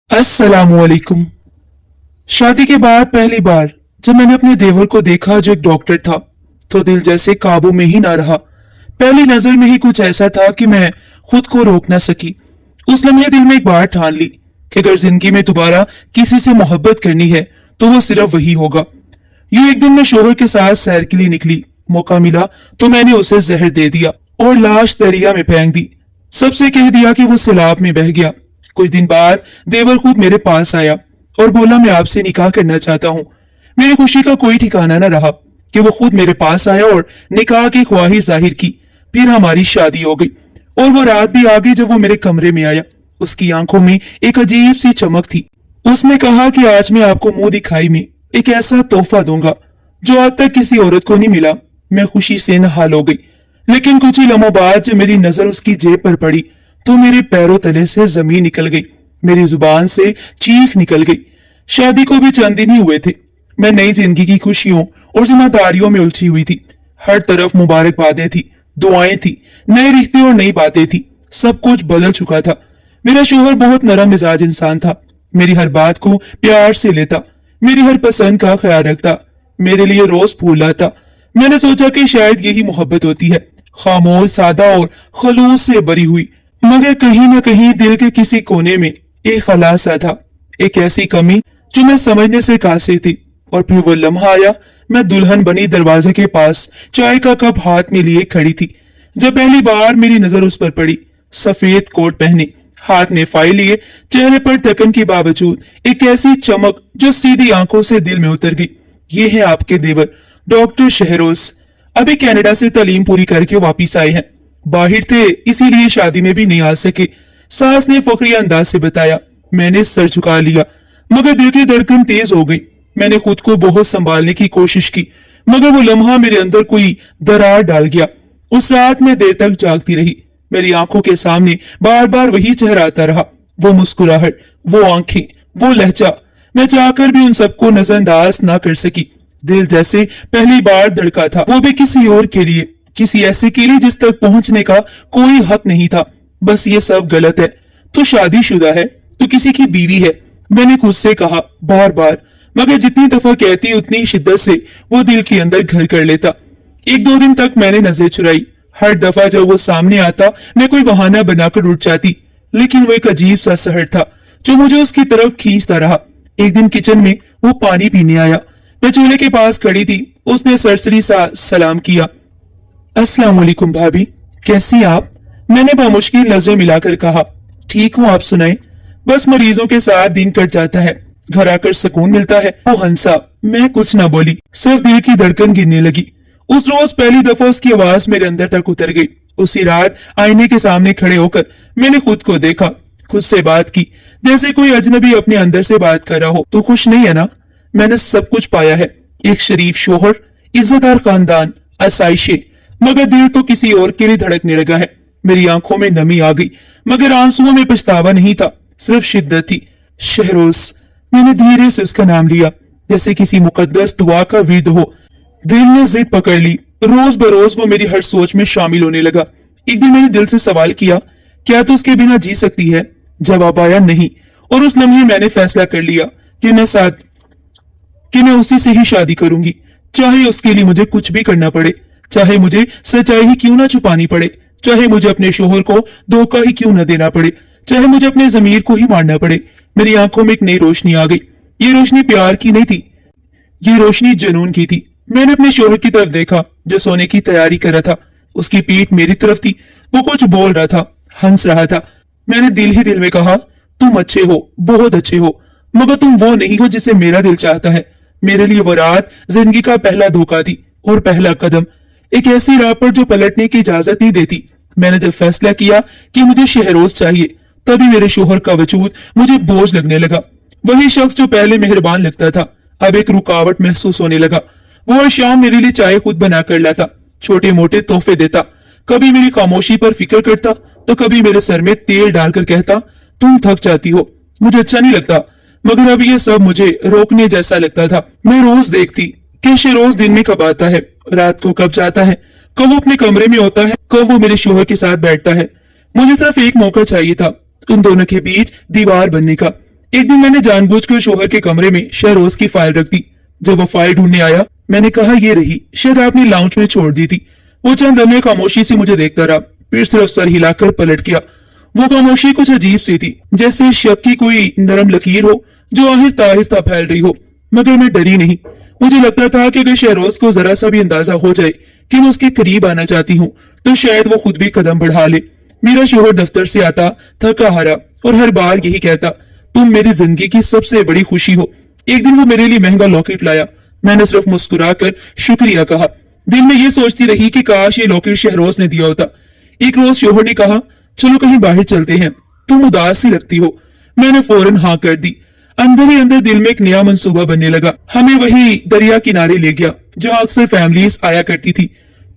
अस्सलामुअलैकुम। शादी के बाद पहली बार जब मैंने अपने देवर को देखा जो एक डॉक्टर था, तो दिल जैसे काबू में ही ना रहा। पहली नजर में ही कुछ ऐसा था कि मैं खुद को रोक ना सकी। उस लम्हे दिल में एक बात ठान ली कि अगर जिंदगी में दोबारा किसी से मोहब्बत करनी है तो वो सिर्फ वही होगा। यूं एक दिन मैं शोहर के साथ सैर के लिए निकली। मौका मिला तो मैंने उसे जहर दे दिया और लाश दरिया में फेंक दी। सबसे कह दिया कि वो सैलाब में बह गया। कुछ दिन बाद देवर खुद मेरे पास आया और बोला, मैं आपसे निकाह करना चाहता हूँ। मेरी खुशी का कोई ठिकाना न रहा कि वो खुद मेरे पास आया और निकाह की ख्वाहिश जाहिर की। फिर हमारी शादी हो गई और वो रात भी आ गई जब वो मेरे कमरे में आया। उसकी आंखों में एक अजीब सी चमक थी। उसने कहा कि आज मैं आपको मुंह दिखाई में एक ऐसा तोहफा दूंगा जो आज तक किसी औरत को नहीं मिला। मैं खुशी से नहाल हो गई, लेकिन कुछ ही लम्हों बाद जब मेरी नजर उसकी जेब पर पड़ी तो मेरे पैरों तले से जमीन निकल गई, मेरी जुबान से चीख निकल गई। शादी को भी चंद दिन ही हुए थे। मैं नई जिंदगी की खुशियों और जिम्मेदारियों में उलझी हुई थी। हर तरफ मुबारकबादें थी, दुआएं थी, नए रिश्ते और नई बातें थी। सब कुछ बदल चुका था। मेरा शोहर बहुत नरम मिजाज इंसान था। मेरी हर बात को प्यार से लेता, मेरी हर पसंद का ख्याल रखता, मेरे लिए रोज फूल लाता। मैंने सोचा कि शायद यही मोहब्बत होती है, खामोश, सादा और खलूस से भरी हुई। मगर कहीं ना कहीं दिल के किसी कोने में एक खलासा था, एक ऐसी कमी जो मैं समझने से कासिर थी। और फिर वो लम्हा आया, मैं दुल्हन बनी दरवाजे के पास चाय का कप हाथ में लिए खड़ी थी। जब पहली बार मेरी नजर उस पर पड़ी, सफेद कोट पहने, हाथ में फाइल लिए, चेहरे पर थकन के बावजूद एक ऐसी चमक जो सीधी आंखों से दिल में उतर गई। ये है आपके देवर डॉक्टर शहरोज। अभी कनाडा से तालीम पूरी करके वापिस आए हैं। बाहर थे इसीलिए शादी में भी नहीं आ सके, सास ने फखरी अंदाज से बताया। मैंने सर झुका लिया, मगर दिल की धड़कन तेज हो गई। मैंने खुद को बहुत संभालने की कोशिश की, मगर वो लम्हा मेरे अंदर कोई दरार डाल गया। उस रात में देर तक जागती रही। मेरी आंखों के सामने बार बार वही चेहरा आता रहा, वो मुस्कुराहट, वो आंखें, वो लहजा। मैं चाहकर भी उन सबको नजरअंदाज ना कर सकी। दिल जैसे पहली बार धड़का था, वो भी किसी और के लिए, किसी ऐसे के लिए जिस तक पहुंचने का कोई हक नहीं था। बस ये सब गलत है, तू शादीशुदा है, तू किसी की बीवी है, मैंने खुद से कहा बार बार। मगर जितनी दफा कहती उतनी शिद्दत से वो दिल के अंदर घर कर लेता। एक दो दिन तक मैंने नजर चुराई। हर दफा जब वो सामने आता मैं कोई बहाना बनाकर उठ जाती, लेकिन वो एक अजीब सा सहर था जो मुझे उसकी तरफ खींचता रहा। एक दिन किचन में वो पानी पीने आया। मैं चूल्हे के पास खड़ी थी। उसने सरसरी सा सलाम किया। अस्सलाम वालेकुम भाभी, कैसी आप? मैंने बामुश्किल नजरें मिलाकर कहा, ठीक हूँ, आप सुनाएं। बस मरीजों के साथ दिन कट जाता है, घर आकर सुकून मिलता है। वो हंसा। मैं कुछ ना बोली, सिर्फ दिल की धड़कन गिरने लगी। उस रोज पहली दफा उसकी आवाज मेरे अंदर तक उतर गई। उसी रात आईने के सामने खड़े होकर मैंने खुद को देखा, खुद से बात की, जैसे कोई अजनबी अपने अंदर से बात कर रहा हो। तो खुश नहीं है ना? मैंने सब कुछ पाया है, एक शरीफ शोहर, इज्जतदार खानदान, आसाइशें, मगर दिल तो किसी और के लिए धड़कने लगा है। मेरी आंखों में नमी आ गई, मगर आंसुओं में पछतावा नहीं था, सिर्फ शिद्दत थी। शहरोज, मैंने धीरे से उसका नाम लिया, जैसे किसी मुकद्दस दुआ का विर्द हो। दिल ने जिद पकड़ ली। रोज बरोज वो मेरी हर सोच में शामिल होने लगा। एक दिन मैंने दिल से सवाल किया, क्या तू उसके बिना जी सकती है? जवाब आया, नहीं। और उस लम्हे मैंने फैसला कर लिया कि मैं उसी से ही शादी करूंगी, चाहे उसके लिए मुझे कुछ भी करना पड़े, चाहे मुझे सच्चाई ही क्यों ना छुपानी पड़े, चाहे मुझे अपने शोहर को धोखा ही क्यों ना देना पड़े, चाहे मुझे अपने जमीर को ही मारना पड़े। मेरी आंखों में एक नई रोशनी आ गई। ये रोशनी प्यार की नहीं थी, ये रोशनी जुनून की थी। मैंने अपने शोहर की तरफ देखा जो सोने की तैयारी कर रहा था। उसकी पीठ मेरी तरफ थी, वो कुछ बोल रहा था, हंस रहा था। मैंने दिल ही दिल में कहा, तुम अच्छे हो, बहुत अच्छे हो, मगर तुम वो नहीं हो जिसे मेरा दिल चाहता है। मेरे लिए वो रात जिंदगी का पहला धोखा थी और पहला कदम, एक ऐसी राह पर जो पलटने की इजाजत नहीं देती। मैंने जब फैसला किया कि मुझे शहरोज चाहिए, तभी मेरे शोहर का वजूद मुझे बोझ लगने लगा। वही शख्स जो पहले मेहरबान लगता था अब एक रुकावट महसूस होने लगा। वो हर शाम मेरे लिए चाय खुद बना कर लाता, छोटे मोटे तोहफे देता, कभी मेरी खामोशी पर फिक्र करता तो कभी मेरे सर में तेल डालकर कहता, तुम थक जाती हो, मुझे अच्छा नहीं लगता। मगर अब ये सब मुझे रोकने जैसा लगता था। मैं रोज देखती कि शहरोज दिन में कब आता है, रात को कब जाता है, कब वो अपने कमरे में होता है, कब वो मेरे शोहर के साथ बैठता है। मुझे सिर्फ एक मौका चाहिए था उन दोनों के बीच दीवार बनने का, एक दिन मैंने जानबूझकर शोहर के कमरे में शहरोज की फाइल रख दी। जब वो फाइल ढूंढने आया, मैंने कहा ये रही, शायद आपने लाउंज में छोड़ दी थी। वो चंद लम्हे खामोशी से मुझे देखता रहा, फिर सिर्फ सर हिलाकर पलट गया। वो खामोशी कुछ अजीब सी थी, जैसे शक की कोई नरम लकीर हो जो आहिस्ता आहिस्ता फैल रही हो। मगर मैं डरी नहीं। मुझे लगता था कि अगर शहरोज को जरा सा भी अंदाजा हो जाए कि मैं उसके करीब आना चाहती हूँ, तो शायद वो खुद भी कदम बढ़ा ले। मेरा शोहर दफ्तर से आता थका हारा और हर बार यही कहता, तुम मेरी जिंदगी की सबसे बड़ी खुशी हो। एक दिन वो मेरे लिए महंगा लॉकेट लाया। मैंने सिर्फ मुस्कुराकर शुक्रिया कहा। दिल में ये सोचती रही कि काश ये लॉकेट शहरोज ने दिया होता। एक रोज शोहर ने कहा, चलो कहीं बाहर चलते हैं, तुम उदास सी लगती हो। मैंने फौरन हाँ कर दी। अंदर ही अंदर दिल में एक नया मंसूबा बनने लगा। हमें वही दरिया किनारे ले गया जहां अक्सर फैमिलीज आया करती थी,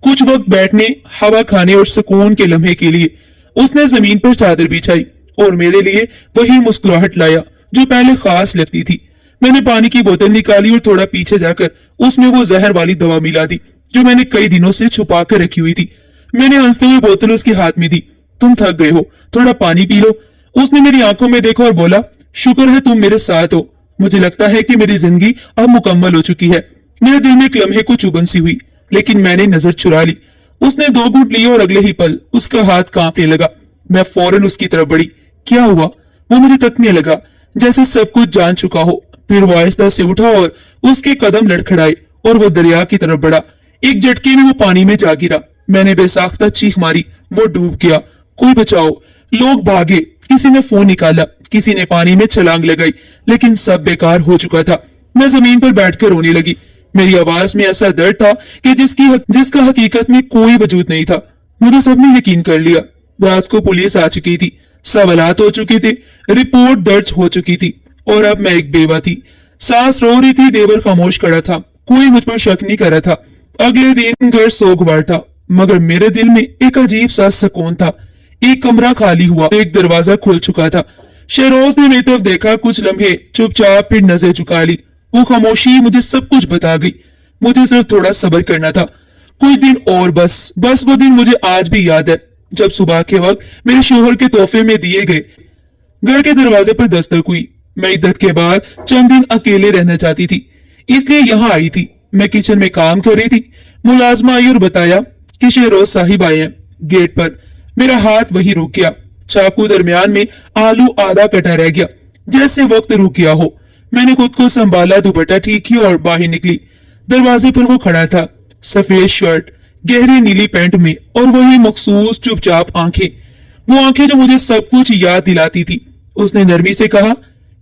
कुछ वक्त बैठने, हवा खाने और सुकून के लम्हे के लिए। उसने जमीन पर चादर बिछाई और मेरे लिए वही मुस्कुराहट लाया जो पहले खास लगती थी। मैंने पानी की बोतल निकाली और थोड़ा पीछे जाकर उसमें वो जहर वाली दवा मिला दी जो मैंने कई दिनों से छुपा कर रखी हुई थी। मैंने हंसते हुए बोतल उसके हाथ में दी। तुम थक गए हो, थोड़ा पानी पी लो। उसने मेरी आंखों में देखा और बोला, शुक्र है तुम मेरे साथ हो। मुझे लगता है कि मेरी जिंदगी अब मुकम्मल हो चुकी है। मेरे दिल में एक लम्हे को चुभन सी हुई, लेकिन मैंने नजर चुरा ली। उसने 2 घूंट लिए और अगले ही पल उसका हाथ कांपने लगा। मैं फौरन उसकी तरफ बढ़ी। क्या हुआ? वो मुझे तकने लगा जैसे सब कुछ जान चुका हो। फिर वो आहिस्ता से उठा और उसके कदम लड़खड़ाए और वो दरिया की तरफ बढ़ा। एक झटके में वो पानी में जा गिरा। मैंने बेसाख्ता चीख मारी। वो डूब गया। कोई बचाओ। लोग भागे, किसी ने फोन निकाला, किसी ने पानी में छलांग लगाई, लेकिन सब बेकार हो चुका था। मैं जमीन पर बैठकर रोने लगी। मेरी आवाज में ऐसा दर्द था कि जिसका हकीकत में कोई वजूद नहीं था। मुझे सबने यकीन कर लिया। रात को पुलिस आ चुकी थी, सवालात हो चुके थे, रिपोर्ट दर्ज हो चुकी थी और अब मैं एक बेवा थी। सास रो रही थी, देवर खामोश खड़ा था, कोई मुझ पर शक नहीं कर रहा था। अगले दिन घर सोगवार था, मगर मेरे दिल में एक अजीब सा सुकून था। एक कमरा खाली हुआ, एक दरवाजा खुल चुका था। शहरोज ने मेरी तरफ देखा, कुछ लम्हे चुपचाप, फिर नजर झुका ली। वो खामोशी मुझे सब कुछ बता गई। मुझे सिर्फ थोड़ा सब्र करना था, कुछ दिन और बस वो दिन मुझे आज भी याद है जब सुबह के वक्त मेरे शोहर के तोहफे में दिए गए घर के दरवाजे पर दस्तक हुई। मैं इद्दत के बाद चंद दिन अकेले रहना चाहती थी, इसलिए यहाँ आई थी। मैं किचन में काम कर रही थी। मुलाजमा आई और बताया कि शहरोज साहिब आए हैं। गेट पर मेरा हाथ वही रुक गया। चाकू दरमियान में, आलू आधा कटा रह गया, जैसे वक्त रुक गया हो। मैंने खुद को संभाला, दुपट्टा ठीक किया और बाहर निकली। दरवाजे पर वो खड़ा था, सफेद शर्ट, गहरी नीली पैंट में और वही मखसूस चुपचाप आंखें, वो आंखें जो मुझे सब कुछ याद दिलाती थी। उसने नरमी से कहा,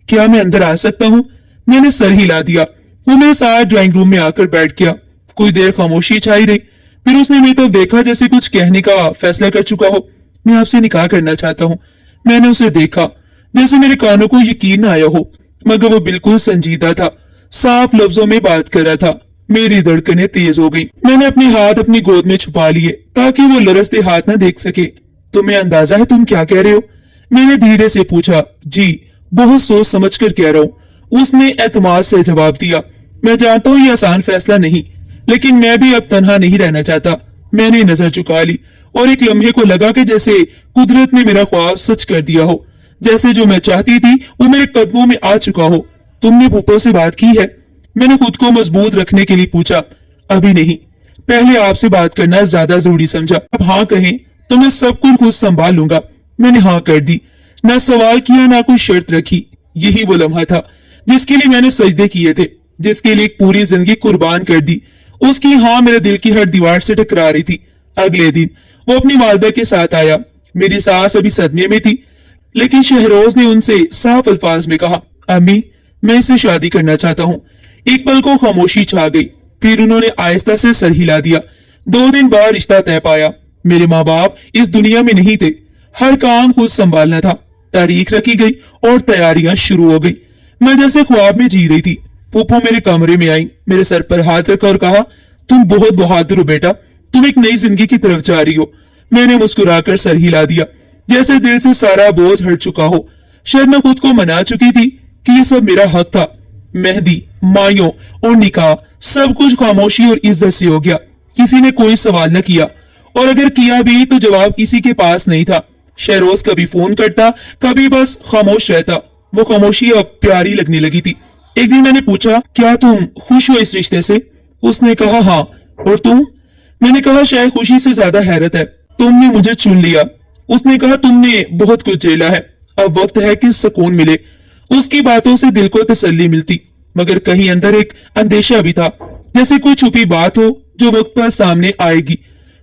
क्या मैं अंदर आ सकता हूँ? मैंने सर हिला दिया। वो मेरे साथ ड्राइंग रूम में आकर बैठ गया। कुछ देर खामोशी छाई रही, फिर उसने मेरी तरफ देखा जैसे कुछ कहने का फैसला कर चुका हो। मैं आपसे निकाह करना चाहता हूँ। मैंने उसे देखा, जैसे मेरे कानों को यकीन न आया हो, मगर वो बिल्कुल संजीदा था, साफ लफ्जों में बात कर रहा था। मेरी धड़कनें तेज हो गई। मैंने अपने हाथ अपनी गोद में छुपा लिए ताकि वो लरसते हाथ न देख सके। तुम्हें अंदाजा है तुम क्या कह रहे हो? मैंने धीरे से पूछा। जी, बहुत सोच समझ कर कह रहा हूँ, उसने एतमाद से जवाब दिया। मैं जानता हूँ ये आसान फैसला नहीं, लेकिन मैं भी अब तन्हा नहीं रहना चाहता। मैंने नजर झुका ली और एक लम्हे को लगा कि जैसे कुदरत ने मेरा ख्वाब सच कर दिया हो, जैसे जो मैं चाहती थी वो मेरे कदमों में आ चुका हो। तुमने भूपो से बात की है? मैंने खुद को मजबूत रखने के लिए पूछा। अभी नहीं, पहले आपसे बात करना ज्यादा जरूरी समझा। अब हाँ कहें तो मैं सब कुछ खुद संभाल लूंगा। मैंने हाँ कर दी, ना सवाल किया ना कोई शर्त रखी। यही वो लम्हा था जिसके लिए मैंने सजदे किए थे, जिसके लिए एक पूरी जिंदगी कुर्बान कर दी। उसकी हाँ मेरे दिल की हर दीवार से टकरा रही थी। अगले दिन वो अपनी वालदा के साथ आया। मेरी सास अभी सदमे में थी, लेकिन शहरोज ने उनसे साफ अल्फाज में कहा, अम्मी मैं इससे शादी करना चाहता हूँ। एक पल को खामोशी छा गई, फिर उन्होंने आहिस्ता से सर हिला दिया। 2 दिन बाद रिश्ता तय पाया। मेरे माँ बाप इस दुनिया में नहीं थे, हर काम खुद संभालना था। तारीख रखी गई और तैयारियां शुरू हो गई। मैं जैसे ख्वाब में जी रही थी। फूफो मेरे कमरे में आई, मेरे सर पर हाथ रखा और कहा, तुम बहुत बहादुर हो बेटा, तुम एक नई जिंदगी की तरफ जा रही हो। मैंने मुस्कुराकर सर हिला दिया, जैसे दिल से सारा बोझ हट चुका हो। शायद मैं खुद को मना चुकी थी कि ये सब मेरा हक था। मेहंदी, मायों और निकाह, सब कुछ खामोशी और इज्जत से हो गया। किसी ने कोई सवाल न किया, और अगर किया भी तो जवाब किसी के पास नहीं था। शहरोज कभी फोन करता, कभी बस खामोश रहता। वो खामोशी अब प्यारी लगने लगी थी। एक दिन मैंने पूछा, क्या तुम खुश हो इस रिश्ते से? उसने कहा हाँ। और तुम? मैंने कहा शायद खुशी से ज्यादा हैरत है, तुमने मुझे चुन लिया। उसने कहा तुमने बहुत कुछ झेला है, अब वक्त है कि सुकून मिले। उसकी बातों से दिल को तसल्ली मिलती, मगर कहीं अंदर एक अंदेशा भी था, जैसे कोई छुपी बात हो जो वक्त पर सामने आएगी।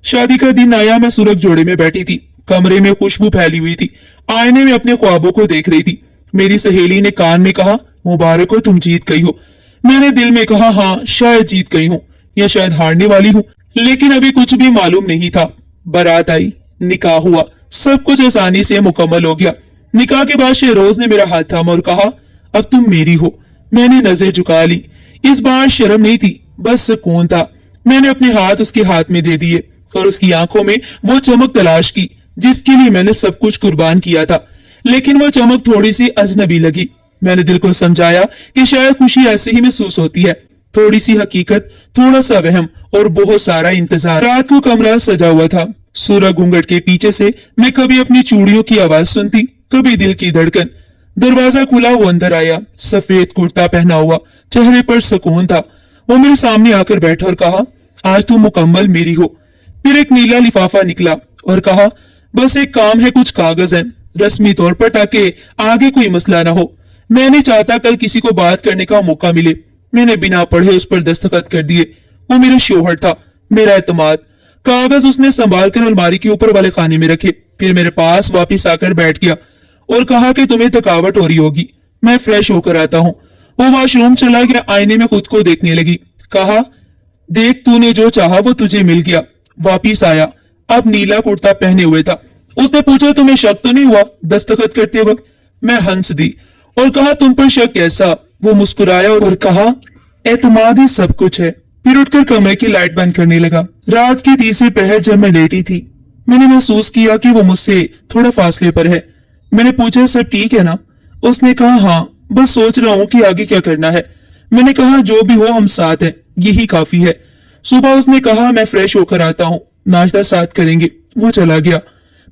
शादी का दिन आया, मैं सुरख जोड़े में बैठी थी, कमरे में खुशबू फैली हुई थी, आईने में अपने ख्वाबों को देख रही थी। मेरी सहेली ने कान में कहा, मुबारक हो, तुम जीत गई हो। मैंने दिल में कहा, हाँ शायद जीत गई हूँ या शायद हारने वाली हूँ, लेकिन अभी कुछ भी मालूम नहीं था। बारात आई, निकाह हुआ, सब कुछ आसानी से मुकम्मल हो गया। निकाह के बाद शहरोज ने मेरा हाथ थामा और कहा, अब तुम मेरी हो। मैंने नजर झुका ली। इस बार शर्म नहीं थी, बस सुकून था। मैंने अपने हाथ उसके हाथ में दे दिए और उसकी आंखों में वो चमक तलाश की जिसके लिए मैंने सब कुछ कुर्बान किया था, लेकिन वो चमक थोड़ी सी अजनबी लगी। मैंने दिल को समझाया कि शायद खुशी ऐसे ही महसूस होती है, थोड़ी सी हकीकत, थोड़ा सा वहम और बहुत सारा इंतजार। रात को कमरा सजा हुआ था। सूरज घूंघट के पीछे से मैं कभी अपनी चूड़ियों की आवाज सुनती, कभी दिल की धड़कन। दरवाजा खुला, वो अंदर आया, सफेद कुर्ता पहना हुआ, चेहरे पर सुकून था। वो मेरे सामने आकर बैठा और कहा, आज तुम मुकम्मल मेरी हो। फिर एक नीला लिफाफा निकला और कहा, बस एक काम है, कुछ कागज हैं, रस्मी तौर पर, ताकि आगे कोई मसला ना हो। मैं नहीं चाहता कल किसी को बात करने का मौका मिले। मैंने बिना पढ़े उस पर दस्तखत कर दिए। वो मेरा शोहर था, मेरा एतमाद। कागज उसने संभाल कर अलमारी के ऊपर वाले खाने में रखे, फिर मेरे पास वापिस आकर बैठ गया और कहा कि तुम्हें थकावट हो रही होगी, मैं फ्रेश होकर आता हूँ। वो वॉशरूम चला गया, आईने में खुद को देखने लगी। कहा, देख तूने जो चाहा वो तुझे मिल गया। वापिस आया, अब नीला कुर्ता पहने हुए था। उसने पूछा, तुम्हें शक तो नहीं हुआ दस्तखत करते वक्त? मैं हंस दी और कहा, तुम पर शक कैसा? वो मुस्कुराया और कहा, एतमाद ही सब कुछ है। फिर उठकर कमरे की लाइट बंद करने लगा। रात की तीसरी पहर जब मैं लेटी थी, मैंने महसूस किया कि वो मुझसे थोड़ा फासले पर है। मैंने पूछा, सब ठीक है ना? उसने कहा, हाँ, बस सोच रहा हूँ कि आगे क्या करना है। मैंने कहा, जो भी हो हम साथ हैं, यही काफी है। सुबह उसने कहा, मैं फ्रेश होकर आता हूँ, नाश्ता साथ करेंगे। वो चला गया।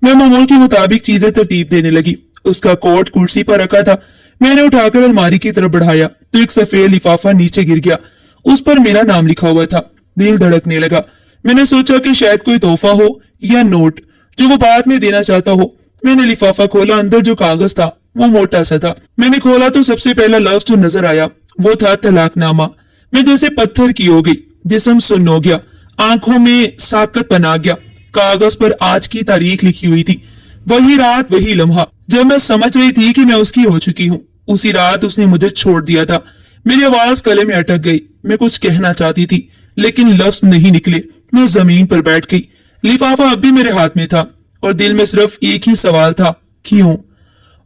मैं मामूल के मुताबिक चीजें तरतीब देने लगी। उसका कोट कुर्सी पर रखा था। मैंने उठाकर अलमारी की तरफ बढ़ाया तो एक सफेद लिफाफा नीचे गिर गया। उस पर मेरा नाम लिखा हुआ था। दिल धड़कने लगा। मैंने सोचा कि शायद कोई तोहफा हो या नोट जो वो बाद में देना चाहता हो। मैंने लिफाफा खोला, अंदर जो कागज था वो मोटा सा था। मैंने खोला तो सबसे पहला लफ्ज जो नजर आया वो था तलाकनामा। मैं जैसे पत्थर की हो गई, जिस्म सुन्न हो गया, आंखों में साकत बना गया। कागज पर आज की तारीख लिखी हुई थी, वही रात, वही लम्हा जब मैं समझ रही थी कि मैं उसकी हो चुकी हूँ। उसी रात उसने मुझे छोड़ दिया था। मेरी आवाज गले में अटक गई। मैं कुछ कहना चाहती थी लेकिन लफ्ज नहीं निकले। मैं जमीन पर बैठ गई। लिफाफा अब भी मेरे हाथ में था और दिल में सिर्फ एक ही सवाल था, क्यों?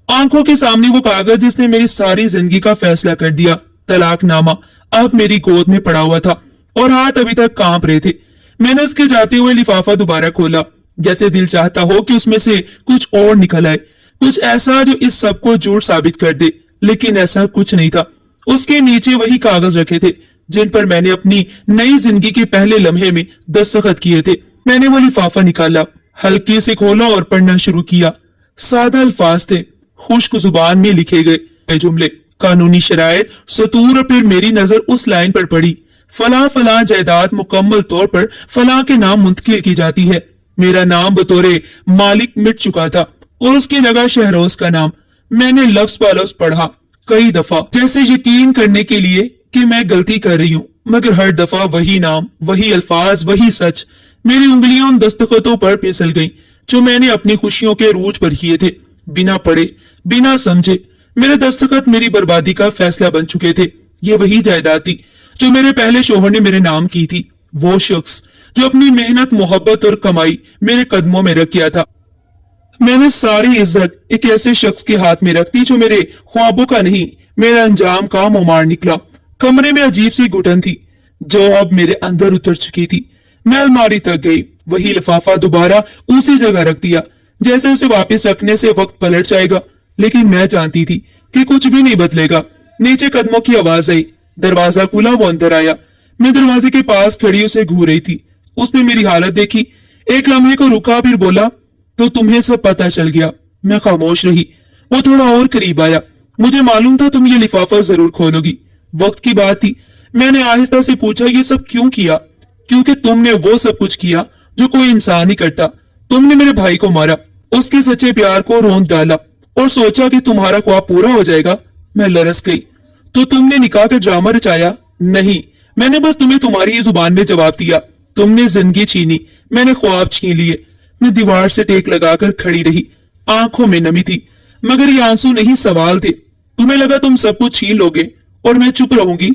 आंखों के सामने वो कागज जिसने मेरी सारी जिंदगी का फैसला कर दिया, तलाकनामा, अब मेरी गोद में पड़ा हुआ था और हाथ अभी तक कांप रहे थे। मैंने उसके जाते हुए लिफाफा दोबारा खोला, जैसे दिल चाहता हो कि उसमें से कुछ और निकल आए, कुछ ऐसा जो इस सब को झूठ साबित कर दे, लेकिन ऐसा कुछ नहीं था। उसके नीचे वही कागज रखे थे जिन पर मैंने अपनी नई जिंदगी के पहले लम्हे में दस्तखत किए थे। मैंने वो लिफाफा निकाला, हल्के से खोला और पढ़ना शुरू किया। सादा अल्फाज थे, खुश्क जुबान में लिखे गए जुमले, कानूनी शरायत, सतूर। और फिर मेरी नजर उस लाइन पर पड़ी, फला फला जायदाद मुकम्मल तौर पर फला के नाम मुंतकिल की जाती है। मेरा नाम बतौरे मालिक मिट चुका था और उसकी जगह शहरोज का नाम। मैंने लफ्ज ब लफ्ज पढ़ा कई दफा, जैसे यकीन करने के लिए कि मैं गलती कर रही हूँ, मगर हर दफा वही नाम, वही अल्फाज, वही सच। मेरी उंगलियां उन दस्तखतों पर फिसल गईं जो मैंने अपनी खुशियों के रूज पर किए थे, बिना पढ़े, बिना समझे। मेरे दस्तखत मेरी बर्बादी का फैसला बन चुके थे। ये वही जायदाद थी जो मेरे पहले शोहर ने मेरे नाम की थी, वो शख्स जो अपनी मेहनत, मोहब्बत और कमाई मेरे कदमों में रख गया था। मैंने सारी इज्जत एक ऐसे शख्स के हाथ में रख दी जो मेरे ख्वाबों का नहीं, मेरा अंजाम का मुमार निकला। कमरे में अजीब सी घुटन थी जो अब मेरे अंदर उतर चुकी थी। मैं अलमारी तक गई, वही लिफाफा दोबारा उसी जगह रख दिया, जैसे उसे वापस रखने से वक्त पलट जाएगा। लेकिन मैं जानती थी कि कुछ भी नहीं बदलेगा। नीचे कदमों की आवाज आई, दरवाजा खुला, वो अंदर आया। मैं दरवाजे के पास खड़ी उसे घूर रही थी। उसने मेरी हालत देखी, एक लम्हे को रुका, फिर बोला, तो तुम्हें सब पता चल गया? मैं खामोश रही। वो थोड़ा और करीब आया, मुझे मालूम था तुम ये लिफाफा जरूर खोलोगी। वक्त की बात थी। मैंने आहिस्ता से पूछा, ये सब क्यों किया? क्योंकि तुमने वो सब कुछ किया जो कोई इंसान ही करता। तुमने मेरे भाई को मारा, उसके सच्चे प्यार को रोंद डाला और सोचा कि तुम्हारा ख्वाब पूरा हो जाएगा। मैं लरस गई। तो तुमने निकाह का ड्रामा रचाया? नहीं, मैंने बस तुम्हें तुम्हारी ही जुबान में जवाब दिया। तुमने जिंदगी छीनी, मैंने ख्वाब छीन लिए। मैं दीवार से टेक लगाकर खड़ी रही। आंखों में नमी थी, मगर ये आंसू नहीं, सवाल थे। तुम्हें लगा तुम सब कुछ छीन लोगे और मैं चुप रहूंगी।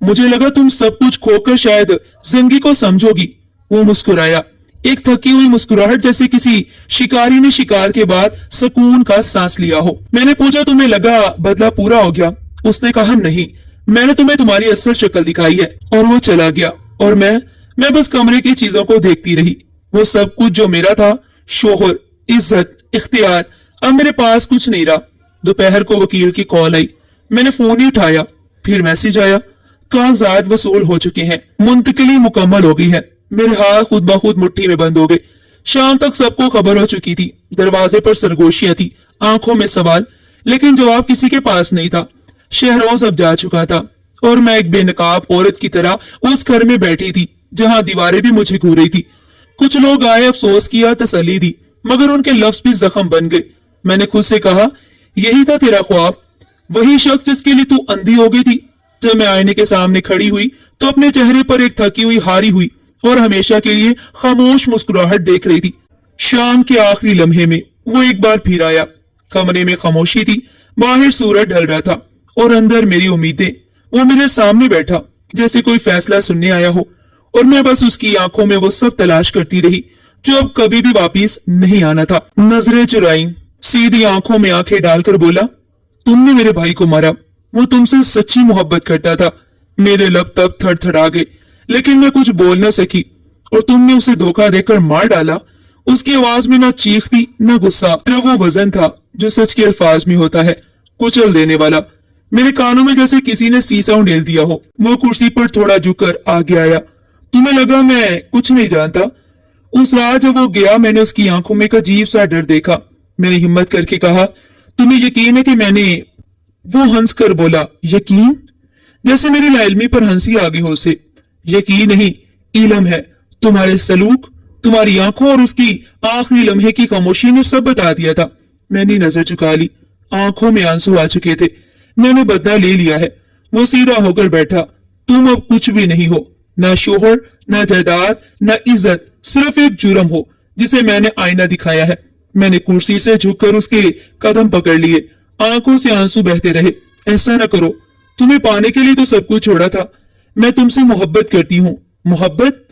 मुझे लगा तुम सब कुछ खोकर शायद जिंदगी को समझोगी। वो मुस्कुराया, एक थकी हुई मुस्कुराहट, जैसे किसी शिकारी ने शिकार के बाद सुकून का सांस लिया हो। मैंने पूछा, तुम्हें लगा बदला पूरा हो गया? उसने कहा, नहीं, मैंने तुम्हें तुम्हारी असल शक्ल दिखाई है। और वो चला गया और मैं बस कमरे की चीजों को देखती रही। वो सब कुछ जो मेरा था, शोहर, इज्जत, इख्तियार, अब मेरे पास कुछ नहीं रहा। दोपहर को वकील की कॉल आई। मैंने फोन ही उठाया। फिर मैसेज आया, कागजात वसूल हो चुके हैं, मुंतकिली मुकम्मल हो गई है। मेरे हाथ खुद ब खुद मुट्ठी में बंद हो गए। शाम तक सबको खबर हो चुकी थी। दरवाजे पर सरगोशियां थी, आंखों में सवाल, लेकिन जवाब किसी के पास नहीं था। शहरोज अब जा चुका था और मैं एक बेनकाब औरत की तरह उस घर में बैठी थी जहां दीवारें भी मुझे घूर रही थी। कुछ लोग आए, अफसोस किया, तसल्ली दी, मगर उनके लफ्ज भी जख्म बन गए। मैंने खुद से कहा, यही था तेरा ख्वाब, वही शख्स जिसके लिए तू अंधी हो गई थी। जब मैं आईने के सामने खड़ी हुई तो अपने चेहरे पर एक थकी हुई, हारी हुई और हमेशा के लिए खामोश मुस्कुराहट देख रही थी। शाम के आखिरी लम्हे में वो एक बार फिर आया। कमरे में खामोशी थी, बाहर सूरज ढल रहा था और अंदर मेरी उम्मीदें। वो मेरे सामने बैठा जैसे कोई फैसला सुनने आया हो, और मैं बस उसकी आंखों में वो सब तलाश करती रही जो अब कभी भी वापिस नहीं आना था। नजरें चुराई, सीधी आंखों में आंखें डालकर बोला, तुमने मेरे भाई को मारा, वो तुमसे सच्ची मोहब्बत करता था। मेरे लब तब थरथरा गए, लेकिन मैं कुछ बोल न सकी। और तुमने उसे धोखा देकर मार डाला। उसकी आवाज में ना चीख थी, ना गुस्सा, सिर्फ वो वजन था जो सच के अल्फाज में होता है, कुचल देने वाला। मेरे कानों में जैसे किसी ने सीसा उंडेल दिया हो। वो कुर्सी पर थोड़ा झुककर आगे आया। तुम्हें लगा मैं कुछ नहीं जानता? उस रात जब वो गया, मैंने उसकी आंखों में एक अजीब सा डर देखा। मैंने हिम्मत करके कहा, तुम्हें यकीन है कि मैंने? वो हंस कर बोला, यकीन? जैसे मेरी लाइल्मी पर हंसी आ गई हो उसे। यकीन नहीं, इल्म है। तुम्हारे सलूक, तुम्हारी आंखों और उसकी आखिरी लम्हे की खामोशी ने सब बता दिया था। मैंने नजर झुका ली, आंखों में आंसू आ चुके थे। मैंने बदला ले लिया है। वो सीधा होकर बैठा। तुम अब कुछ भी नहीं हो, ना शोहर, ना जायदाद, ना इज्जत, सिर्फ एक जुर्म हो जिसे मैंने आईना दिखाया है। मैंने कुर्सी से झुककर उसके कदम पकड़ लिए। आंखों से आंसू बहते रहे। ऐसा ना करो, तुम्हें पाने के लिए तो सब कुछ छोड़ा था। मैं तुमसे मोहब्बत करती हूँ। मोहब्बत?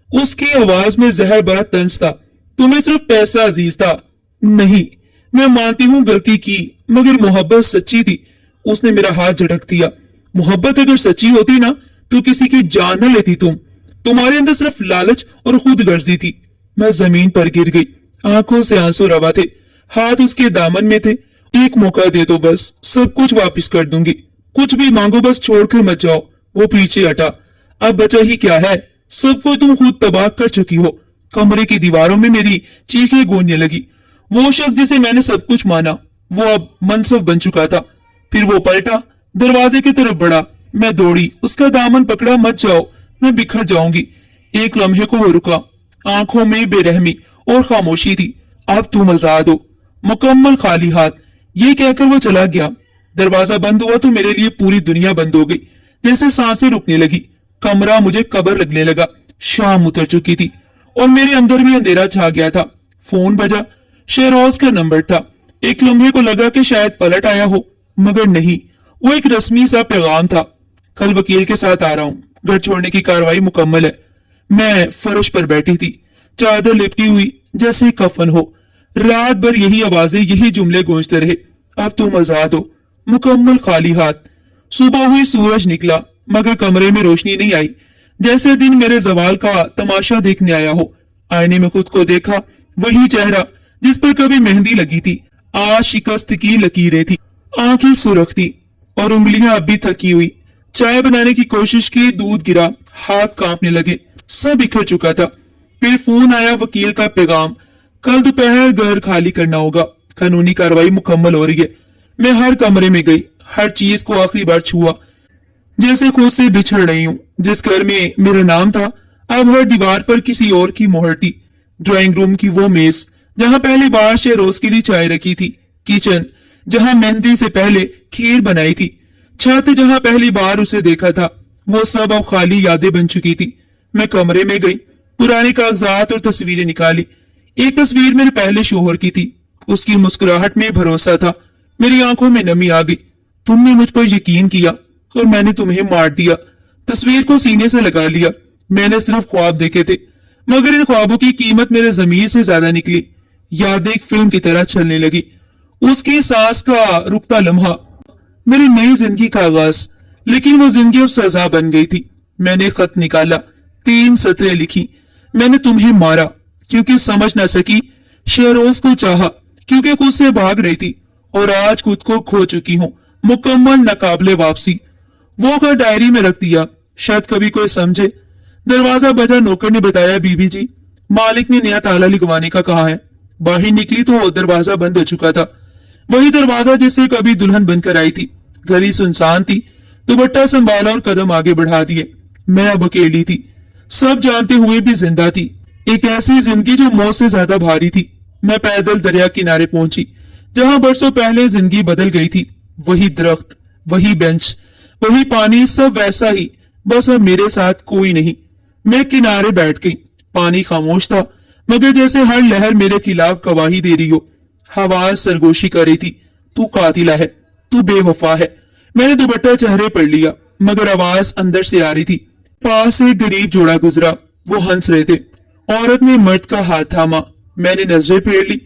उसकी आवाज में जहर भरा तंज था। तुम्हें सिर्फ पैसा अजीज था। नहीं, मैं मानती हूँ गलती की, मगर मोहब्बत सच्ची थी। उसने मेरा हाथ झटक दिया। मोहब्बत अगर सच्ची होती ना, तो किसी की जान न लेती तुम। तुम्हारे अंदर सिर्फ लालच और खुद गर्जी थी। मैं जमीन पर गिर गई। आंखों से आंसू रवा थे, हाथ उसके दामन में थे। एक मौका दे दो बस, सब कुछ वापस कर दूंगी। कुछ भी मांगो, बस छोड़कर मत जाओ। वो पीछे हटा। अब बचा ही क्या है, सब वो तुम खुद तबाह कर चुकी हो। कमरे की दीवारों में मेरी चीखें गूंजने लगी। वो शख्स जिसे मैंने सब कुछ माना, वो अब मनसब बन चुका था। फिर वो पलटा, दरवाजे की तरफ बढ़ा। मैं दौड़ी, उसका दामन पकड़ा। मत जाओ, मैं बिखर जाऊंगी। एक लम्हे को वो रुका। आंखों में बेरहमी और खामोशी थी। अब तुम आजाद हो, मुकम्मल खाली हाथ। ये कहकर वो चला गया। दरवाजा बंद हुआ तो मेरे लिए पूरी दुनिया बंद हो गई। जैसे सांसें रुकने लगी। कमरा मुझे कब्र लगने लगा। शाम उतर चुकी थी और मेरे अंदर भी अंधेरा छा गया था। फोन बजा। शहरोज का नंबर था। एक लम्हे को लगा कि शायद पलट आया हो, मगर नहीं। वो एक रस्मी सा पैगाम था, कल वकील के साथ आ रहा हूं, घर छोड़ने की कार्रवाई मुकम्मल है। मैं फर्श पर बैठी थी, चादर लिपटी हुई जैसे कफन हो। रात भर यही आवाजें, यही जुमले गूंजते रहे। अब तुम आजाद हो, मुकम्मल खाली हाथ। सुबह हुई, सूरज निकला, मगर कमरे में रोशनी नहीं आई। जैसे दिन मेरे जवाल का तमाशा देखने आया हो। आईने में खुद को देखा, वही चेहरा जिस पर कभी मेहंदी लगी थी, आज शिकस्त की लकीरें थी। आंखें सुरख थी और उंगलियां अब भी थकी हुई। चाय बनाने की कोशिश की, दूध गिरा, हाथ कांपने लगे, सब बिखर चुका था। फिर फोन आया, वकील का पैगाम, कल दोपहर घर खाली करना होगा, कानूनी कार्रवाई मुकम्मल हो रही है। मैं हर कमरे में गई, हर चीज को आखिरी बार छुआ, जैसे खुद से बिछड़ रही हूँ। जिस घर में मेरा नाम था, अब हर दीवार पर किसी और की मोहर थी। ड्राइंग रूम की वो मेज जहां पहली बार शहरोज के लिए चाय रखी थी, किचन जहां मेहंदी से पहले खीर बनाई थी, छत जहां पहली बार उसे देखा था, वो सब अब खाली यादें बन चुकी थी। मैं कमरे में गई, पुराने कागजात और तस्वीरें निकाली। एक तस्वीर मेरे पहले शोहर की थी, उसकी मुस्कुराहट में भरोसा था। मेरी आंखों में नमी आ गई। तुमने मुझ पर यकीन किया और मैंने तुम्हें मार दिया। तस्वीर को सीने से लगा लिया। मैंने सिर्फ ख्वाब देखे थे, मगर इन ख्वाबों की कीमत मेरे ज़मीर से ज्यादा निकली। याद एक फिल्म की तरह चलने लगी। उसकी सांस का रुकता लम्हा, मेरी नई जिंदगी का आगाज। लेकिन वो जिंदगी अब सजा बन गई थी। मैंने खत निकाला, 3 सतरें लिखी। मैंने तुम्हें मारा क्योंकि समझ न सकी, शहरोज को चाहा क्योंकि खुद से भाग रही थी, और आज खुद को खो चुकी हूँ, मुकम्मल नाकाबिले वापसी। वो खत डायरी में रख दिया, शायद कभी कोई समझे। दरवाजा बजा, नौकर ने बताया, बीबी जी, मालिक ने नया ताला लिखवाने का कहा है। बाहर निकली तो दरवाजा बंद हो चुका था, वही दरवाजा जिससे कभी दुल्हन बनकर आई थी। गली सुनसान थी, दुपट्टा संभाला और कदम आगे बढ़ा दिए। मैं अब अकेली थी, सब जानते हुए भी जिंदा थी। एक ऐसी जिंदगी जो मौत से ज्यादा भारी थी। मैं पैदल दरिया किनारे पहुंची, जहां बरसों पहले जिंदगी बदल गई थी। वही दरख्त, वही बेंच, वही पानी, सब वैसा ही, बस अब मेरे साथ कोई नहीं। मैं किनारे बैठ गई। पानी खामोश था, मगर जैसे हर लहर मेरे खिलाफ गवाही दे रही हो। हवा सरगोशी कर रही थी, तू कातिला है, तू बेवफा है। मैंने दुपट्टा चेहरे पर लिया, मगर आवाज अंदर से आ रही थी। पास से एक गरीब जोड़ा गुजरा, वो हंस रहे थे। औरत ने मर्द का हाथ थामा, मैंने नजरें फेर ली।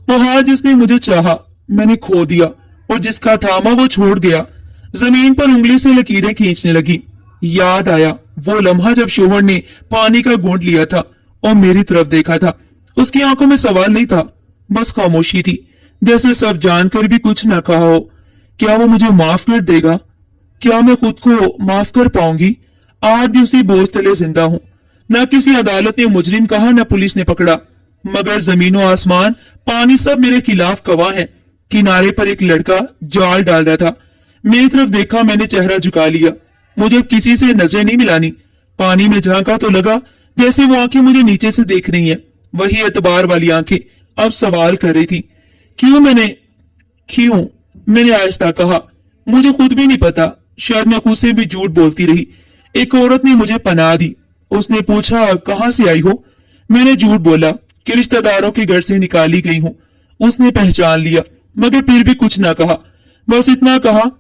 वो हाथ जिसने मुझे चाहा, मैंने खो दिया, और जिसका थामा वो छोड़ गया। जमीन पर उंगली से लकीरें खींचने लगी। याद आया वो लम्हा जब शोहर ने पानी का घूंट लिया था और मेरी तरफ देखा था। उसकी आंखों में सवाल नहीं था, बस खामोशी थी, जैसे सब जानकर भी कुछ न कहा हो। क्या वो मुझे माफ कर देगा? क्या मैं खुद को माफ कर पाऊंगी? आज भी उसी बोझ तले जिंदा हूं। न किसी अदालत ने मुजरिम कहा, न पुलिस ने पकड़ा, मगर जमीनो आसमान, पानी, सब मेरे खिलाफ गवाह है। किनारे पर एक लड़का जाल डाल रहा था, मेरी तरफ देखा, मैंने चेहरा झुका लिया। मुझे किसी से नजरें नहीं मिलानी। पानी में झांका तो लगा जैसे वो आंखें मुझे नीचे से देख रही हैं, वही एतबार वाली आंखें अब सवाल कर रही थी। क्यों मैंने आहिस्ता कहा, मुझे खुद भी नहीं पता, शायद मैं खुद से भी झूठ बोलती रही। एक औरत ने मुझे पनाह दी। उसने पूछा, कहां से आई हो? मैंने झूठ बोला कि रिश्तेदारों के घर से निकाली गई हूं। उसने पहचान लिया, मगर फिर भी कुछ ना कहा। बस इतना कहा,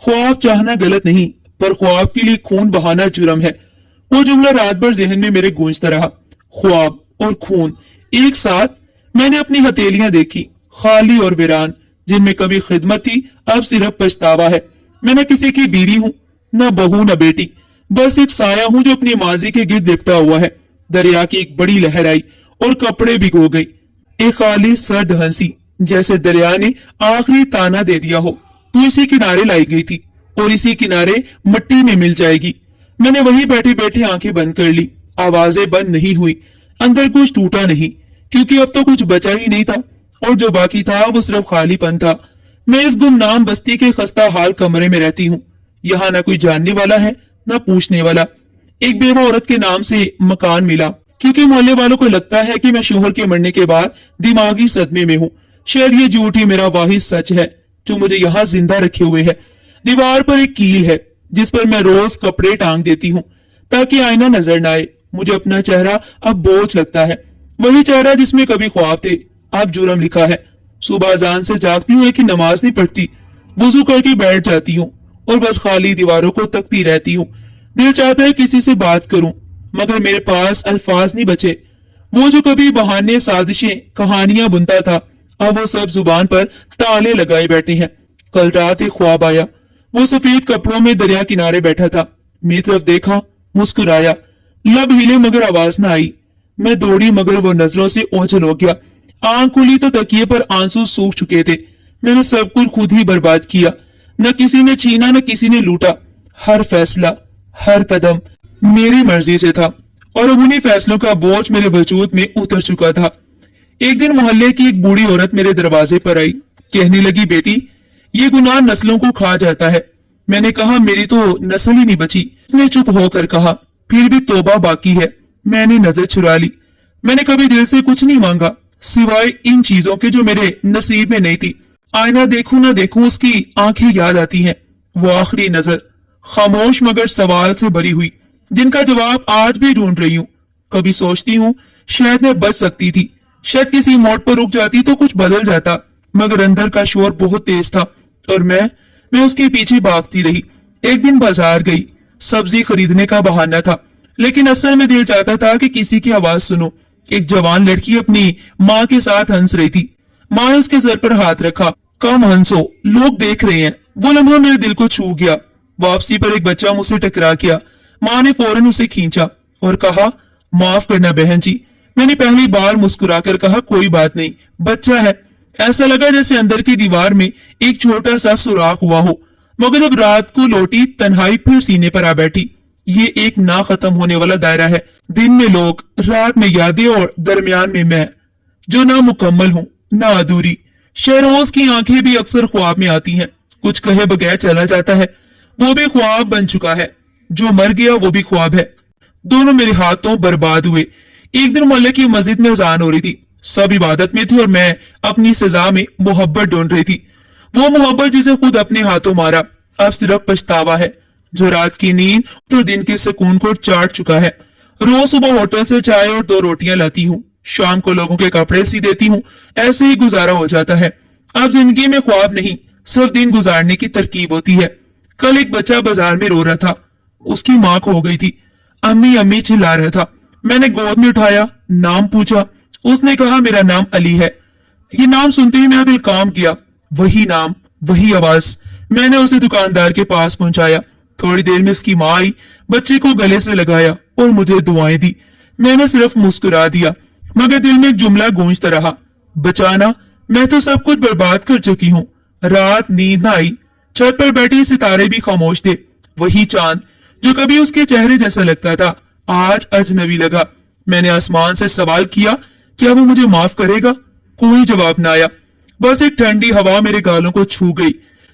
ख्वाब चाहना गलत नहीं, पर ख्वाब के लिए खून बहाना जुर्म है। वो जुमला रात भर जहन में मेरे गूंजता रहा। ख्वाब और खून एक साथ। मैंने अपनी हथेलियां देखी, खाली और वीरान, जिनमें कभी खिदमत थी, अब सिर्फ पछतावा है। मैं न किसी की बीवी हूं, न बहू, न बेटी, बस एक साया हूं जो अपनी माजी के गिर्द लिपटा हुआ है। दरिया की एक बड़ी लहर आई और कपड़े भिगो गई। एक खाली सर्द हंसी, जैसे दरिया ने आखिरी ताना दे दिया हो। तू इसी किनारे लाई गई थी और इसी किनारे मिट्टी में मिल जाएगी। मैंने वहीं बैठे बैठे आंखें बंद कर ली। आवाजें बंद नहीं हुई, अंदर कुछ टूटा नहीं, क्योंकि अब तो कुछ बचा ही नहीं था, और जो बाकी था वो सिर्फ खालीपन था। मैं इस गुमनाम बस्ती के खस्ता हाल कमरे में रहती हूँ। यहाँ न कोई जानने वाला है, न पूछने वाला। एक बेवा औरत के नाम से मकान मिला, क्योंकि मोहल्ले वालों को लगता है कि मैं शोहर के मरने के बाद दिमागी सदमे में हूँ। शायद ये झूठ ही मेरा वाहिद सच है जो मुझे यहाँ जिंदा रखे हुए है। दीवार पर एक कील है जिस पर मैं रोज कपड़े टांग देती हूँ ताकि आईना नजर न आए। मुझे अपना चेहरा अब बोझ लगता है, वही चेहरा जिसमें कभी ख्वाब थे, अब जुर्म लिखा है। सुबह अजान से जागती हूँ लेकिन नमाज नहीं पढ़ती, वुजू करके बैठ जाती हूँ और बस खाली दीवारों को तकती रहती हूँ। दिल चाहता है किसी से बात करूं, मगर मेरे पास अल्फाज नहीं बचे। वो जो कभी बहाने, साजिशें, कहानियां बुनता था, अब वो सब जुबान पर ताले लगाए बैठे हैं। कल रात एक ख्वाब आया, वो सफेद कपड़ों में दरिया किनारे बैठा था। मेरी तरफ देखा, मुस्कुराया, लब हिले मगर आवाज न आई। मैं दौड़ी मगर वो नजरों से ओझल हो गया। आंख खुली तो तकिए पर आंसू सूख चुके थे। मैंने सब कुछ खुद ही बर्बाद किया, न किसी ने छीना न किसी ने लूटा। हर फैसला, हर कदम मेरी मर्जी से था, और अब उन्हीं फैसलों का बोझ मेरे वजूद में उतर चुका था। एक दिन मोहल्ले की एक बूढ़ी औरत मेरे दरवाजे पर आई, कहने लगी, बेटी ये गुनाह नस्लों को खा जाता है। मैंने कहा मेरी तो नस्ल ही नहीं बची। उसने चुप होकर कहा फिर भी तौबा बाकी है। मैंने नजर चुरा ली। मैंने कभी दिल से कुछ नहीं मांगा सिवाय इन चीजों के जो मेरे नसीब में नहीं थी। आईना देखूं ना देखूं उसकी आंखें याद आती हैं। वो आखिरी नजर खामोश मगर सवाल से भरी हुई, जिनका जवाब आज भी ढूंढ रही हूँ। कभी सोचती हूँ शायद मैं बच सकती थी, शायद किसी मोड़ पर रुक जाती तो कुछ बदल जाता, मगर अंदर का शोर बहुत तेज था और मैं उसके पीछे भागती रही। एक दिन बाजार गई, सब्जी खरीदने का बहाना था, लेकिन असल में दिल चाहता था कि किसी की आवाज सुनो। एक जवान लड़की अपनी माँ के साथ हंस रही थी। माँ ने उसके सर पर हाथ रखा, कम हंसो, लोग देख रहे हैं। वो लम्हा मेरे दिल को छू गया। वापसी पर एक बच्चा मुझसे टकरा गया। माँ ने फौरन उसे खींचा और कहा माफ करना बहन जी। मैंने पहली बार मुस्कुराकर कहा कोई बात नहीं, बच्चा है। ऐसा लगा जैसे अंदर की दीवार में एक छोटा सा सुराख हुआ हो। मगर जब रात को लौटी तन्हाई फिर सीने पर आ बैठी। ये एक ना खत्म होने वाला दायरा है। दिन में लोग, रात में यादें और दरमियान में मैं, जो ना मुकम्मल हूँ ना अधूरी। शहरोज की आंखें भी अक्सर ख्वाब में आती हैं। कुछ कहे बगैर चला जाता है, वो भी ख्वाब बन चुका है। जो मर गया वो भी ख्वाब है। दोनों मेरे हाथों बर्बाद हुए। एक दिन मोहल्ले की मस्जिद में अजान हो रही थी। सब इबादत में थे और मैं अपनी सजा में मोहब्बत ढूंढ रही थी। वो मोहब्बत जिसे खुद अपने हाथों मारा। अब सिर्फ पछतावा है, जो रात की नींद तो दिन के सुकून को चाट चुका है। रोज सुबह होटल से चाय और 2 रोटियां लाती हूँ, शाम को लोगों के कपड़े सी देती हूँ। ऐसे ही गुजारा हो जाता है। अब जिंदगी में ख्वाब नहीं, सिर्फ दिन गुजारने की तरकीब होती है। कल एक बच्चा बाजार में रो रहा था। उसकी माँ खो गई थी। अम्मी अम्मी चिल्ला रहा था। मैंने गोद में उठाया, नाम पूछा। उसने कहा मेरा नाम अली है। ये नाम सुनते ही मेरा दिल कांप गया। वही नाम, वही आवाज। मैंने उसे दुकानदार के पास पहुंचाया। थोड़ी देर में उसकी माँ आई, बच्चे को गले से लगाया और मुझे दुआएं दी। मैंने सिर्फ मुस्कुरा दिया, मगर दिल में एक जुमला गूंजता रहा, बचाना। मैं तो सब कुछ बर्बाद कर चुकी हूँ। रात नींद न आई। छत पर बैठे सितारे भी खामोश थे। वही चांद जो कभी उसके चेहरे जैसा लगता था, आज अजनबी लगा। मैंने आसमान से सवाल किया, क्या वो मुझे माफ करेगा? कोई जवाब न आया। बस एक ठंडी हवा मेरे गालों को छू गई,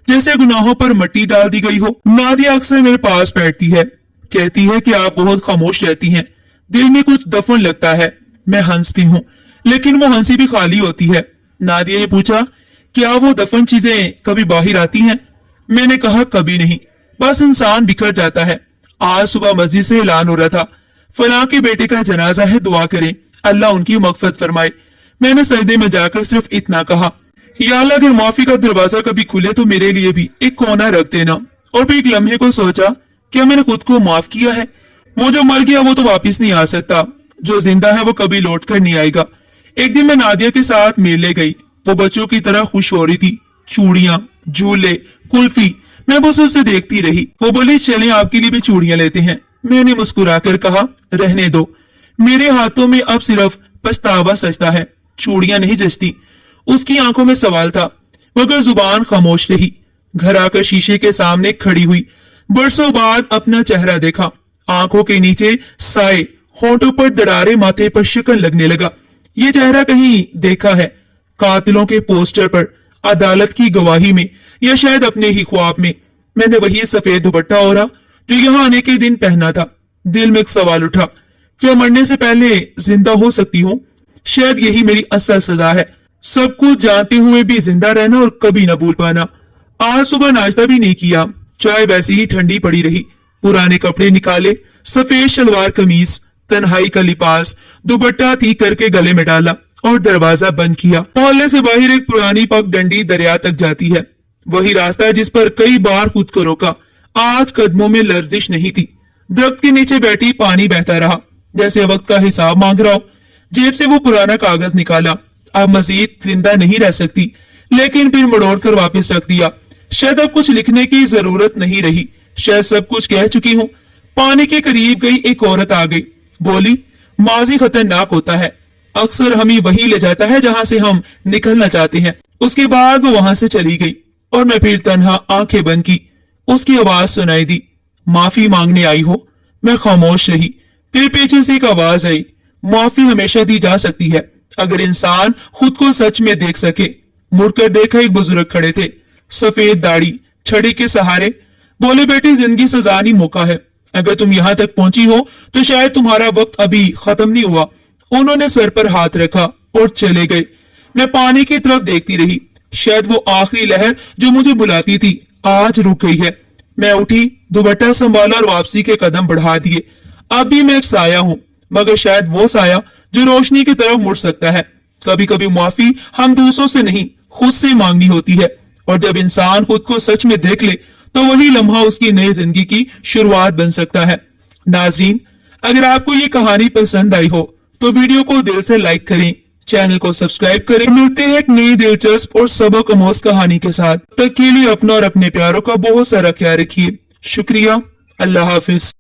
जैसे गुनाहों पर मिट्टी डाल दी गई हो। नादिया अक्सर मेरे पास बैठती है, कहती है कि आप बहुत खामोश रहती हैं, दिल में कुछ दफन लगता है। मैं हंसती हूँ, लेकिन वो हंसी भी खाली होती है। नादिया ने पूछा, क्या वो दफन चीजें कभी बाहर आती हैं? मैंने कहा कभी नहीं, बस इंसान बिखर जाता है। आज सुबह मस्जिद से ऐलान हो रहा था, फलां के बेटे का जनाजा है, दुआ करें अल्लाह उनकी मगफरत फरमाए। मैंने सजदे में जाकर सिर्फ इतना कहा, या अल्लाह अगर माफी का दरवाजा कभी खुले तो मेरे लिए भी एक कोना रख देना। और फिर एक लम्हे को सोचा, क्या मैंने खुद को माफ किया है? वो जो मर गया वो तो वापिस नहीं आ सकता, जो जिंदा है वो कभी लौट कर नहीं आएगा। एक दिन मैं नादिया के साथ मेले गई। वो बच्चों की तरह खुश हो रही थी। चूड़ियां, झूले, कुल्फी। मैं बस उसे देखती रही। वो बोली, चलें आपके लिए भी चूड़ियां लेते हैं। मैंने मुस्कुराकर कहा, रहने दो। मेरे हाथों में अब सिर्फ पछतावा सजता है, चूड़ियां नहीं जचती। उसकी आंखों में सवाल था, मगर जुबान खामोश रही। घर आकर शीशे के सामने खड़ी हुई। बरसों बाद अपना चेहरा देखा। आंखों के नीचे साए, होंठों पर दरारे, माथे पर शिकन लगने लगा। ये चेहरा कहीं देखा है, कातिलों के पोस्टर पर, अदालत की गवाही में, या शायद अपने ही ख्वाब में। मैंने वही सफेद दुपट्टा ओढ़ा जो यहाँ आने के दिन पहना था। दिल में एक सवाल उठा, क्या मरने से पहले जिंदा हो सकती हूँ? शायद यही मेरी असल सजा है, सब कुछ जानते हुए भी जिंदा रहना और कभी न भूल पाना। आज सुबह नाश्ता भी नहीं किया, चाय वैसी ही ठंडी पड़ी रही। पुराने कपड़े निकाले, सफेद शलवार कमीज, तन्हाई का लिबास, दुपट्टा ठीक करके गले में डाला और दरवाजा बंद किया। मोहल्ले से बाहर एक पुरानी पगडंडी दरिया तक जाती है। वही रास्ता जिस पर कई बार खुद को रोका। आज कदमों में लर्जिश नहीं थी। दरख्त के नीचे बैठी पानी बहता रहा, जैसे वक्त का हिसाब मांग रहा हो। जेब से वो पुराना कागज निकाला। अब मजीद जिंदा नहीं रह सकती, लेकिन फिर मड़ोड़ कर वापिस रख दिया। शायद अब कुछ लिखने की जरूरत नहीं रही, शायद सब कुछ कह चुकी हूँ। पानी के करीब गई एक औरत आ गई, बोली, माजी खतरनाक होता है, अक्सर हमें वही ले जाता है जहां से हम निकलना चाहते हैं। उसके बाद वो वहां से चली गई और मैं फिर तन्हा आंखें बंद की। उसकी आवाज सुनाई दी, माफी मांगने आई हो? मैं खामोश रही। फिर पीछे से एक आवाज आई, माफी हमेशा दी जा सकती है अगर इंसान खुद को सच में देख सके। मुड़कर देखा, एक बुजुर्ग खड़े थे। सफेद दाढ़ी, छड़ी के सहारे। बोले बेटी जिंदगी सजानी मौका है, अगर तुम यहाँ तक पहुंची हो तो शायद तुम्हारा वक्त अभी खत्म नहीं हुआ। उन्होंने सर पर हाथ रखा और चले गए। मैं पानी की तरफ देखती रही, शायद वो आखिरी लहर जो मुझे बुलाती थी आज रुक गई है। मैं उठी, दुपट्टा संभाला और वापसी के कदम बढ़ा दिए। अब भी मैं एक साया हूं, मगर शायद वो साया जो रोशनी की तरफ मुड़ सकता है। कभी कभी माफी हम दूसरों से नहीं, खुद से मांगनी होती है, और जब इंसान खुद को सच में देख ले तो वही लम्हा उसकी नई जिंदगी की शुरुआत बन सकता है। नाज़रीन, अगर आपको ये कहानी पसंद आई हो तो वीडियो को दिल से लाइक करें, चैनल को सब्सक्राइब करें। मिलते हैं एक नई दिलचस्प और सबक आमोज कहानी के साथ। तब तक के लिए अपना और अपने प्यारों का बहुत सारा ख्याल रखिए। शुक्रिया। अल्लाह हाफिज।